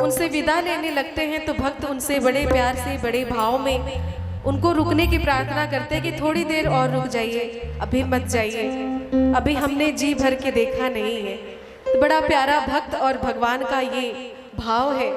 उनसे विदा लेने लगते हैं तो भक्त उनसे बड़े प्यार से बड़े भाव में उनको रुकने की प्रार्थना करते हैं कि थोड़ी देर और रुक जाइए, अभी मत जाइए, अभी हमने जी भर के देखा नहीं है। तो बड़ा प्यारा भक्त और भगवान का ये भाव है।